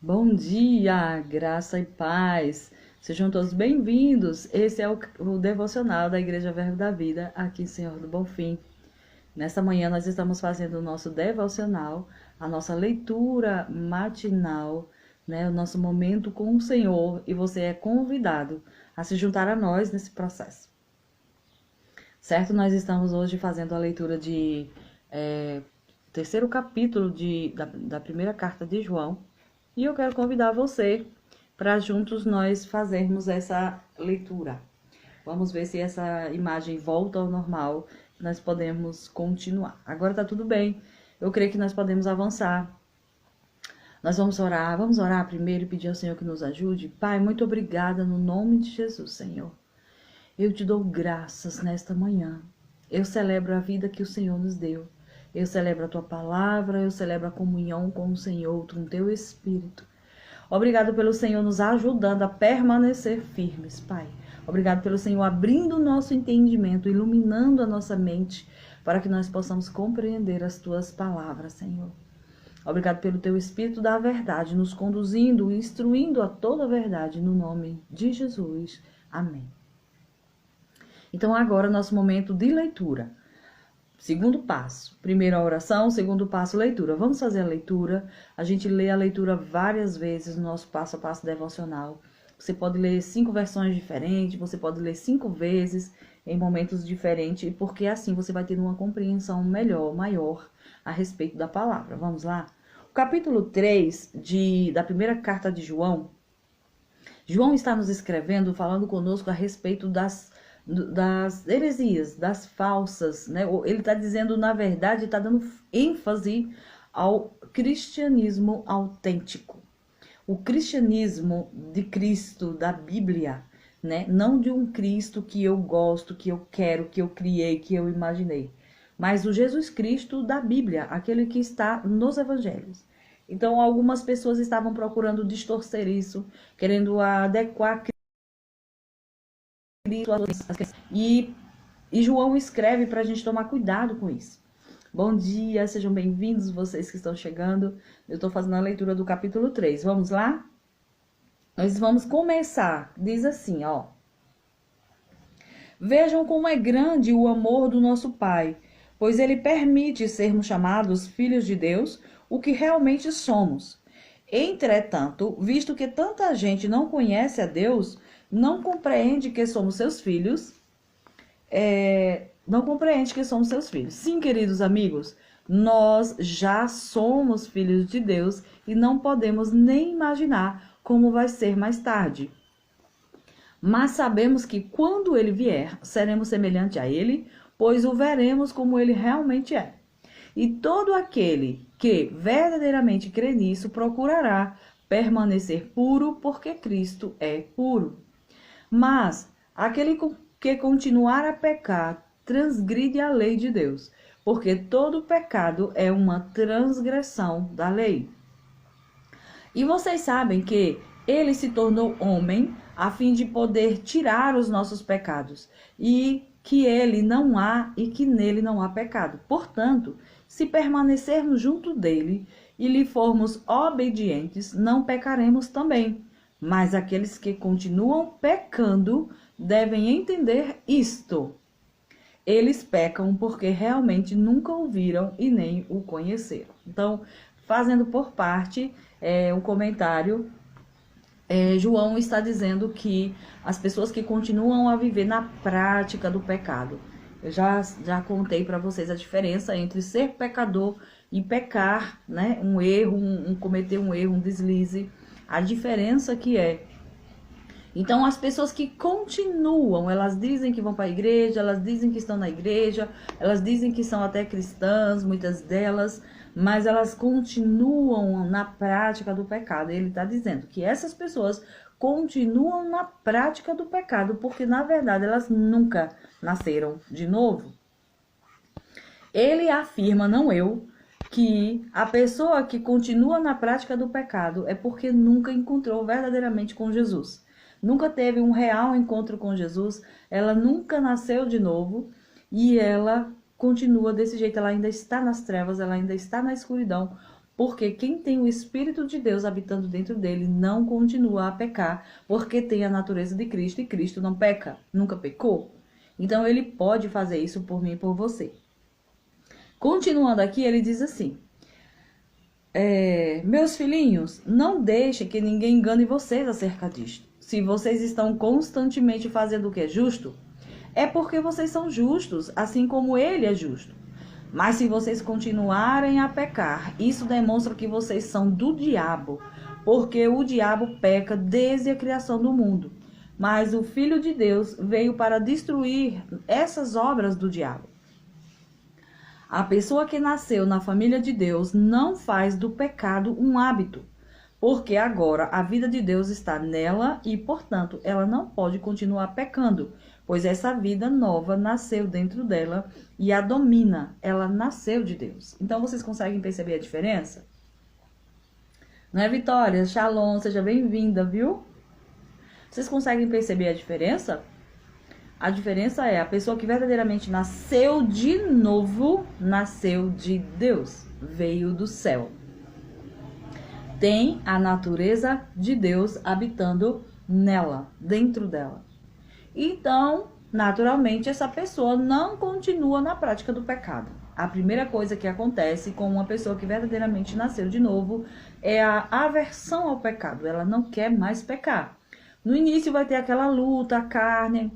Bom dia, graça e paz. Sejam todos bem-vindos. Esse é o devocional da Igreja Verbo da Vida, aqui em Senhor do Bonfim. Nesta manhã nós estamos fazendo o nosso devocional, a nossa leitura matinal, o nosso momento com o Senhor, e você é convidado a se juntar a nós nesse processo. Certo? Nós estamos hoje fazendo a leitura de terceiro capítulo da primeira carta de João. E eu quero convidar você para juntos nós fazermos essa leitura. Vamos ver se essa imagem volta ao normal, nós podemos continuar. Agora tá tudo bem, eu creio que nós podemos avançar. Nós vamos orar primeiro e pedir ao Senhor que nos ajude. Pai, muito obrigada no nome de Jesus, Senhor. Eu te dou graças nesta manhã. Eu celebro a vida que o Senhor nos deu. Eu celebro a tua palavra, eu celebro a comunhão com o Senhor, com o teu Espírito. Obrigado pelo Senhor nos ajudando a permanecer firmes, Pai. Obrigado pelo Senhor abrindo o nosso entendimento, iluminando a nossa mente, para que nós possamos compreender as tuas palavras, Senhor. Obrigado pelo teu Espírito da verdade, nos conduzindo e instruindo a toda a verdade, no nome de Jesus. Amém. Então agora nosso momento de leitura. Segundo passo, primeiro a oração, segundo passo, leitura. Vamos fazer a leitura. A gente lê a leitura várias vezes no nosso passo a passo devocional. Você pode ler 5 versões diferentes, você pode ler 5 vezes em momentos diferentes, porque assim você vai ter uma compreensão melhor, maior a respeito da palavra. Vamos lá? O capítulo 3 da primeira carta de João. João está nos escrevendo, falando conosco a respeito das heresias, das falsas, né? Ele está dizendo, na verdade, está dando ênfase ao cristianismo autêntico. O cristianismo de Cristo, da Bíblia, né? Não de um Cristo que eu gosto, que eu quero, que eu criei, que eu imaginei, mas o Jesus Cristo da Bíblia, aquele que está nos evangelhos. Então, algumas pessoas estavam procurando distorcer isso, querendo adequar e João escreve para a gente tomar cuidado com isso. Bom dia, sejam bem-vindos vocês que estão chegando. Eu estou fazendo a leitura do capítulo 3. Vamos lá? Nós vamos começar. Diz assim, ó. Vejam como é grande o amor do nosso Pai, pois Ele permite sermos chamados filhos de Deus, o que realmente somos. Entretanto, visto que tanta gente não conhece a Deus, não compreende que somos seus filhos, Sim, queridos amigos, nós já somos filhos de Deus e não podemos nem imaginar como vai ser mais tarde. Mas sabemos que quando ele vier, seremos semelhantes a ele, pois o veremos como ele realmente é. E todo aquele que verdadeiramente crê nisso procurará permanecer puro, porque Cristo é puro. Mas aquele que continuar a pecar transgride a lei de Deus, porque todo pecado é uma transgressão da lei. E vocês sabem que ele se tornou homem a fim de poder tirar os nossos pecados, e que ele não há e que nele não há pecado. Portanto, se permanecermos junto dele e lhe formos obedientes, não pecaremos também. Mas aqueles que continuam pecando devem entender isto. Eles pecam porque realmente nunca ouviram e nem o conheceram. Então, fazendo por parte um comentário, João está dizendo que as pessoas que continuam a viver na prática do pecado. Eu já contei para vocês a diferença entre ser pecador e pecar, né? Um erro, cometer um erro, um deslize. A diferença que é. Então, as pessoas que continuam, elas dizem que vão para a igreja, elas dizem que estão na igreja, elas dizem que são até cristãs, muitas delas, mas elas continuam na prática do pecado. Ele está dizendo que essas pessoas continuam na prática do pecado, porque na verdade elas nunca nasceram de novo. Ele afirma, não eu, que a pessoa que continua na prática do pecado é porque nunca encontrou verdadeiramente com Jesus. Nunca teve um real encontro com Jesus, ela nunca nasceu de novo e ela continua desse jeito, ela ainda está nas trevas, ela ainda está na escuridão, Porque quem tem o Espírito de Deus habitando dentro dele não continua a pecar, porque tem a natureza de Cristo e Cristo não peca, nunca pecou. Então ele pode fazer isso por mim e por você. Continuando aqui, ele diz assim: meus filhinhos, não deixem que ninguém engane vocês acerca disto. Se vocês estão constantemente fazendo o que é justo, é porque vocês são justos, assim como ele é justo. Mas se vocês continuarem a pecar, isso demonstra que vocês são do diabo, porque o diabo peca desde a criação do mundo. Mas o Filho de Deus veio para destruir essas obras do diabo. A pessoa que nasceu na família de Deus não faz do pecado um hábito, porque agora a vida de Deus está nela e, portanto, ela não pode continuar pecando, pois essa vida nova nasceu dentro dela e a domina. Ela nasceu de Deus. Então, vocês conseguem perceber a diferença? Não é, Vitória? Shalom, seja bem-vinda, viu? Vocês conseguem perceber a diferença? A diferença é a pessoa que verdadeiramente nasceu de novo, nasceu de Deus, veio do céu. Tem a natureza de Deus habitando nela, dentro dela. Então, naturalmente, essa pessoa não continua na prática do pecado. A primeira coisa que acontece com uma pessoa que verdadeiramente nasceu de novo é a aversão ao pecado. Ela não quer mais pecar. No início vai ter aquela luta, a carne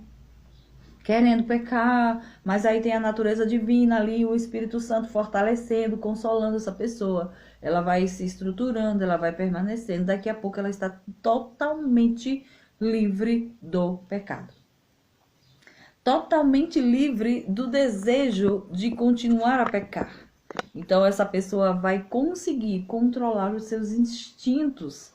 querendo pecar, mas aí tem a natureza divina ali, o Espírito Santo fortalecendo, consolando essa pessoa. Ela vai se estruturando, ela vai permanecendo. Daqui a pouco ela está totalmente livre do pecado. Totalmente livre do desejo de continuar a pecar. Então essa pessoa vai conseguir controlar os seus instintos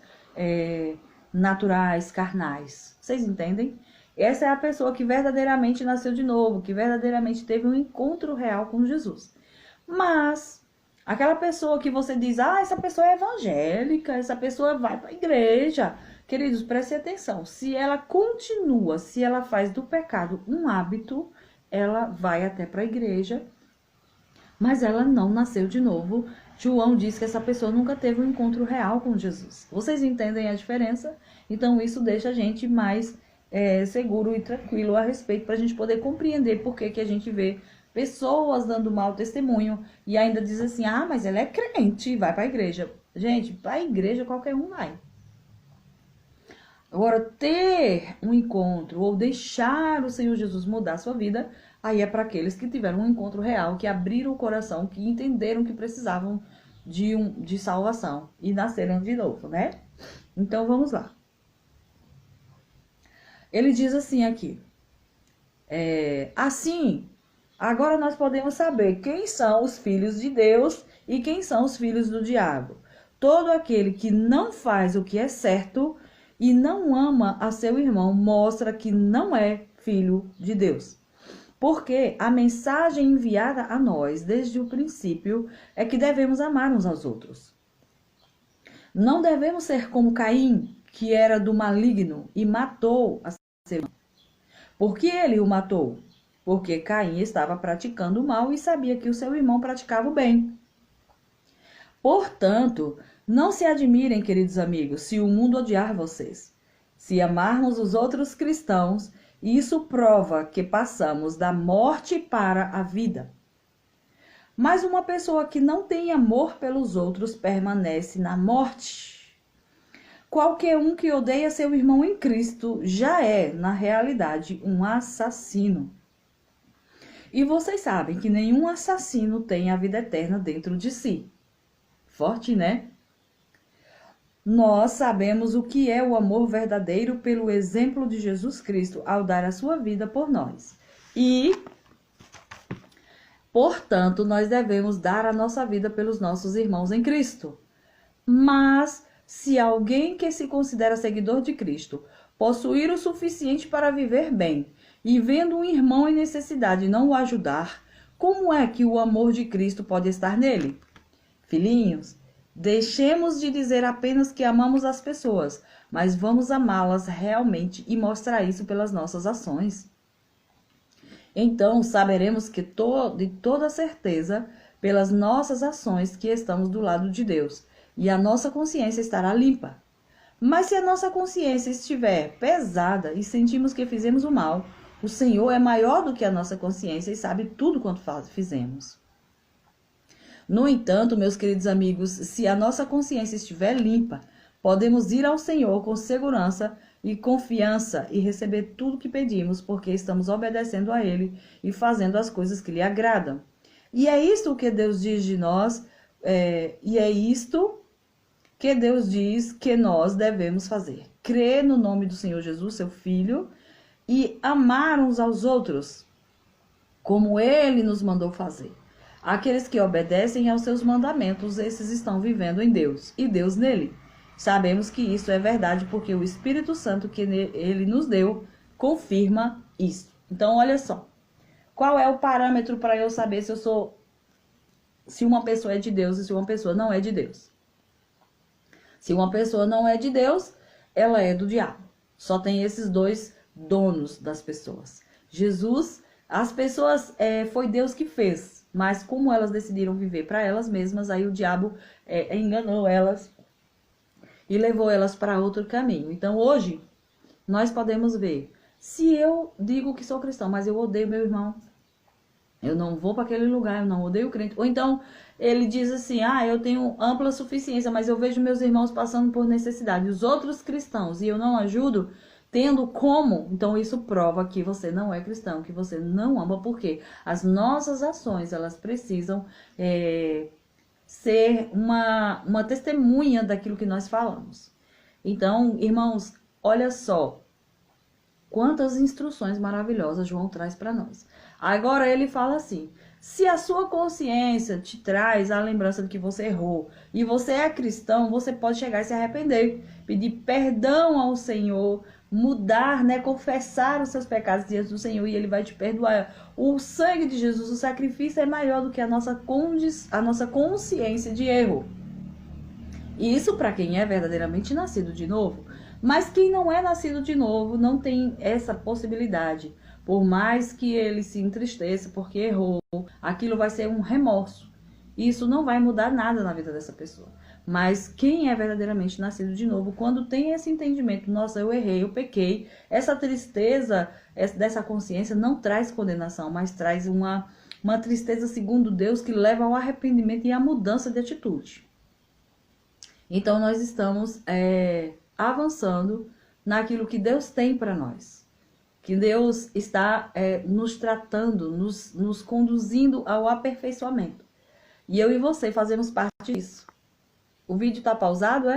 naturais, carnais. Vocês entendem? Essa é a pessoa que verdadeiramente nasceu de novo, que verdadeiramente teve um encontro real com Jesus. Mas aquela pessoa que você diz, essa pessoa é evangélica, essa pessoa vai para a igreja. Queridos, prestem atenção. Se ela continua, se ela faz do pecado um hábito, ela vai até para a igreja, mas ela não nasceu de novo. João diz que essa pessoa nunca teve um encontro real com Jesus. Vocês entendem a diferença? Então isso deixa a gente mais seguro e tranquilo a respeito, para a gente poder compreender por que a gente vê pessoas dando mau testemunho e ainda diz assim, mas ela é crente, vai para a igreja. Gente, para a igreja qualquer um vai. Agora, ter um encontro ou deixar o Senhor Jesus mudar a sua vida, aí é para aqueles que tiveram um encontro real, que abriram o coração, que entenderam que precisavam de salvação e nasceram de novo, né? Então, vamos lá. Ele diz assim aqui, assim, agora nós podemos saber quem são os filhos de Deus e quem são os filhos do diabo. Todo aquele que não faz o que é certo e não ama a seu irmão mostra que não é filho de Deus. Porque a mensagem enviada a nós desde o princípio é que devemos amar uns aos outros. Não devemos ser como Caim, que era do maligno e matou a seu irmão. Por que ele o matou? Porque Caim estava praticando o mal e sabia que o seu irmão praticava o bem. Portanto, não se admirem, queridos amigos, se o mundo odiar vocês. Se amarmos os outros cristãos, isso prova que passamos da morte para a vida. Mas uma pessoa que não tem amor pelos outros permanece na morte. Qualquer um que odeia seu irmão em Cristo já é, na realidade, um assassino. E vocês sabem que nenhum assassino tem a vida eterna dentro de si. Forte, né? Nós sabemos o que é o amor verdadeiro pelo exemplo de Jesus Cristo ao dar a sua vida por nós. E, portanto, nós devemos dar a nossa vida pelos nossos irmãos em Cristo. Mas, se alguém que se considera seguidor de Cristo possuir o suficiente para viver bem e vendo um irmão em necessidade não o ajudar, como é que o amor de Cristo pode estar nele? Filhinhos, deixemos de dizer apenas que amamos as pessoas, mas vamos amá-las realmente e mostrar isso pelas nossas ações. Então, saberemos que de toda certeza pelas nossas ações que estamos do lado de Deus, e a nossa consciência estará limpa. Mas se a nossa consciência estiver pesada e sentimos que fizemos o mal, o Senhor é maior do que a nossa consciência e sabe tudo quanto fizemos. No entanto, meus queridos amigos, se a nossa consciência estiver limpa, podemos ir ao Senhor com segurança e confiança e receber tudo que pedimos, porque estamos obedecendo a Ele e fazendo as coisas que lhe agradam. E é isto que Deus diz de nós, e é isto que Deus diz que nós devemos fazer. Crer no nome do Senhor Jesus, seu Filho, e amar uns aos outros, como Ele nos mandou fazer. Aqueles que obedecem aos seus mandamentos, esses estão vivendo em Deus, e Deus nele. Sabemos que isso é verdade, porque o Espírito Santo que Ele nos deu confirma isso. Então, olha só. Qual é o parâmetro para eu saber se uma pessoa é de Deus e se uma pessoa não é de Deus? Se uma pessoa não é de Deus, ela é do diabo. Só tem esses dois donos das pessoas. Jesus, as pessoas, foi Deus que fez, mas como elas decidiram viver para elas mesmas, aí o diabo enganou elas e levou elas para outro caminho. Então hoje, nós podemos ver, se eu digo que sou cristão, mas eu odeio meu irmão, eu não vou para aquele lugar, eu não odeio o crente. Ou então, ele diz assim, eu tenho ampla suficiência, mas eu vejo meus irmãos passando por necessidade. Os outros cristãos, e eu não ajudo, tendo como. Então, isso prova que você não é cristão, que você não ama, porque as nossas ações, elas precisam ser uma testemunha daquilo que nós falamos. Então, irmãos, olha só. Quantas instruções maravilhosas João traz para nós. Agora ele fala assim, se a sua consciência te traz a lembrança de que você errou e você é cristão, você pode chegar e se arrepender, pedir perdão ao Senhor, mudar, confessar os seus pecados diante do Senhor e Ele vai te perdoar. O sangue de Jesus, o sacrifício é maior do que a nossa consciência de erro. E isso para quem é verdadeiramente nascido de novo. Mas quem não é nascido de novo não tem essa possibilidade. Por mais que ele se entristeça porque errou, aquilo vai ser um remorso. Isso não vai mudar nada na vida dessa pessoa. Mas quem é verdadeiramente nascido de novo, quando tem esse entendimento, nossa, eu errei, eu pequei, essa tristeza dessa consciência não traz condenação, mas traz uma tristeza segundo Deus que leva ao arrependimento e à mudança de atitude. Então nós estamos avançando naquilo que Deus tem para nós. Que Deus está nos tratando, nos conduzindo ao aperfeiçoamento. E eu e você fazemos parte disso. O vídeo está pausado,